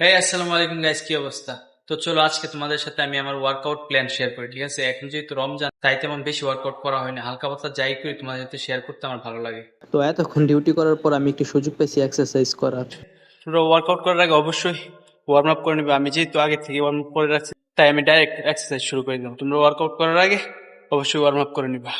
হ্যাঁ, আসসালামু আলাইকুম গাইস, কি অবস্থা? তো চলো আজকে তোমাদের সাথে আমি আমার ওয়ার্কআউট প্ল্যান শেয়ার করি, ঠিক আছে? এখন যেহেতু রমজান, তাই তেমন বেশি ওয়ার্কআউট করা হয়নি, হালকা পাতলা যাই করি তোমাদের সাথে শেয়ার করতে আমার ভালো লাগে। তো এতক্ষণ ডিউটি করার পর আমি একটু সুযোগ পেয়েছি এক্সারসাইজ করার। তোমরা ওয়ার্কআউট করার আগে অবশ্যই ওয়ার্ম আপ করে নেবে। আমি যেহেতু আগে থেকে ওয়ার্ম আপ করে রাখছি, তাই আমি ডাইরেক্ট এক্সারসাইজ শুরু করে দিলাম। তোমরা ওয়ার্কআউট করার আগে অবশ্যই ওয়ার্ম আপ করে নিবা।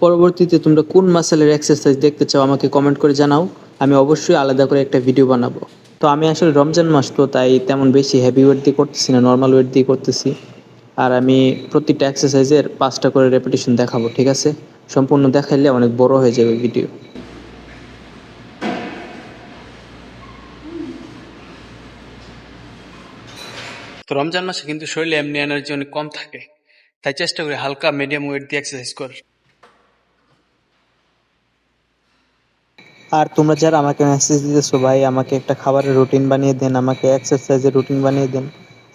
পরবর্তীতে তোমরা কোন মাসেলের এক্সারসাইজ দেখতে চাও আমাকে কমেন্ট করে জানাও। আমি অবশ্যই আলাদা করে একটা ভিডিও বানাবো। তো আমি আসলে রমজান মাস, তো তাই তেমন বেশি হেভি ওয়েট দিয়ে করতেছি না, নর্মাল ওয়েট দিয়ে করতেছি। আর আমি প্রতিটা এক্সারসাইজের 5টা করে রেপিটেশন দেখাবো, ঠিক আছে? সম্পূর্ণ দেখাইলে অনেক বড় হয়ে যাবে ভিডিও। তো রমজান মাসে কিন্তু শরীরে এমনি এনার্জি অনেক কম থাকে, তাই চেষ্টা করি হালকা মিডিয়াম ওয়েট দিয়ে এক্সারসাইজ করার। আর তোমরা যারা আমাকে মেসেজ দিতেছো, ভাই আমাকে একটা খাবারের রুটিন বানিয়ে দেন, আমাকে এক্সারসাইজের রুটিন বানিয়ে দেন,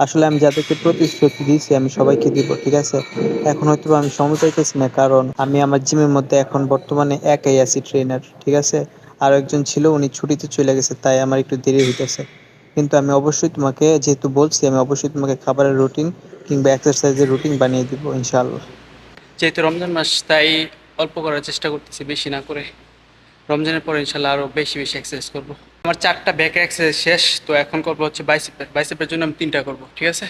আসলে আমি যাদেরকে প্রতিশ্রুতি দিয়েছি আমি সবাইকে দিব, ঠিক আছে? এখন হয়তো আমি সময় পাইতেছি না, কারণ আমি আমার জিমের মধ্যে এখন বর্তমানে একাই আছি ট্রেনার, ঠিক আছে? আর একজন ছিল, উনি ছুটিতে চলে গেছে, তাই আমার একটু দেরি হইতেছে। কিন্তু আমি অবশ্যই তোমাকে, যেহেতু বলছি, আমি অবশ্যই তোমাকে খাবারের রুটিন কিংবা এক্সারসাইজের রুটিন বানিয়ে দিব ইনশাআল্লাহ। যেহেতু রমজান মাস, তাই অল্প করার চেষ্টা করতেছি, বেশি না করে। রমজানের পরে ইনশাল্লাহ আরো বেশি বেশি এক্সারসাইজ করবো। আমার 4টা ব্যাক এক্সারসাইজ শেষ, তো এখন করবো হচ্ছে বাইসেপের। বাইসেপের জন্য আমি 3টা করবো, ঠিক আছে?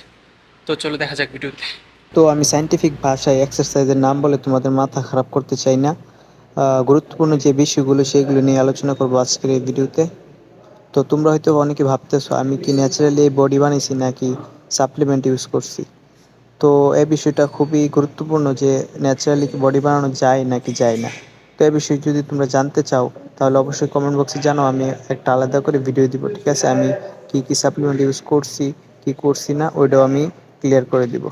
তো চলো দেখা যাক ভিডিওতে। তো আমি সায়েন্টিফিক ভাষায় এক্সারসাইজের নাম বলে তোমাদের মাথা খারাপ করতে চাই না। গুরুত্বপূর্ণ যে বিষয়গুলো সেগুলো নিয়ে আলোচনা করবো আজকের এই ভিডিওতে। তো তোমরা হয়তো অনেকে ভাবতেছো আমি কি ন্যাচারালি এই বডি বানিয়েছি নাকি সাপ্লিমেন্ট ইউজ করছি। তো এই বিষয়টা খুবই গুরুত্বপূর্ণ যে ন্যাচারালি কি বডি বানানো যায় নাকি যায় না। তো এই বিষয়ে যদি তোমরা জানতে চাও তাহলে অবশ্যই কমেন্ট বক্সে জানাও, আমি একটা আলাদা করে ভিডিও দিব, ঠিক আছে? আমি কি কি সাপ্লিমেন্ট ইউজ করছি, কি করছি না, ওইটাও আমি ক্লিয়ার করে দিব।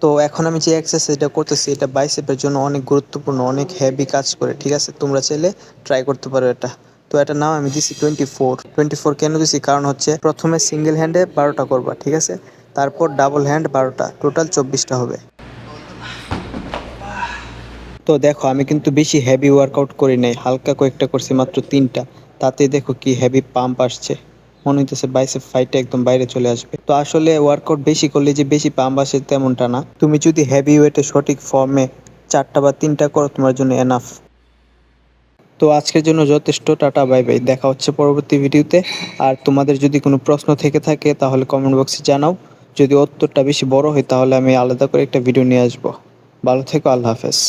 তো এখন আমি যে এক্সারসাইজটা করতেছি এটা বাইসেপের জন্য অনেক গুরুত্বপূর্ণ, অনেক হেভি কাজ করে, ঠিক আছে? তোমরা চাইলে ট্রাই করতে পারো এটা। তো এটার নাম আমি দিছি 24। কেন দিছি, কারণ হচ্ছে প্রথমে সিঙ্গেল হ্যান্ডে 12টা করবা, ঠিক আছে? তারপর ডাবল হ্যান্ড 12টা, টোটাল 24টা হবে। তো দেখো আমি কিন্তু বেশি হেভি ওয়ার্কআউট করি নাই, হালকা কয়েকটা করছি, মাত্র 3টা। তাতে দেখো কি হেভি পাম্প আসছে, মনে হইতেছে বাইসেপ ফাইটটা একদম বাইরে চলে আসবে। তো আসলে ওয়ার্কআউট বেশি করলে যে বেশি পাম্প আসে তেমনটা না, তুমি যদি হেভি ওয়েটে সঠিক ফর্মে 4টা বা 3টা করো তোমার জন্য এনাফ। তো আজকের জন্য যথেষ্ট, টাটা বাই বাই, দেখা হচ্ছে পরবর্তী ভিডিওতে। আর তোমাদের যদি কোনো প্রশ্ন থেকে থাকে তাহলে কমেন্ট বক্সে জানাও। যদি উত্তরটা বেশি বড় হয় তাহলে আমি আলাদা করে একটা ভিডিও নিয়ে আসবো। ভালো থেকো, আল্লাহ হাফেজ।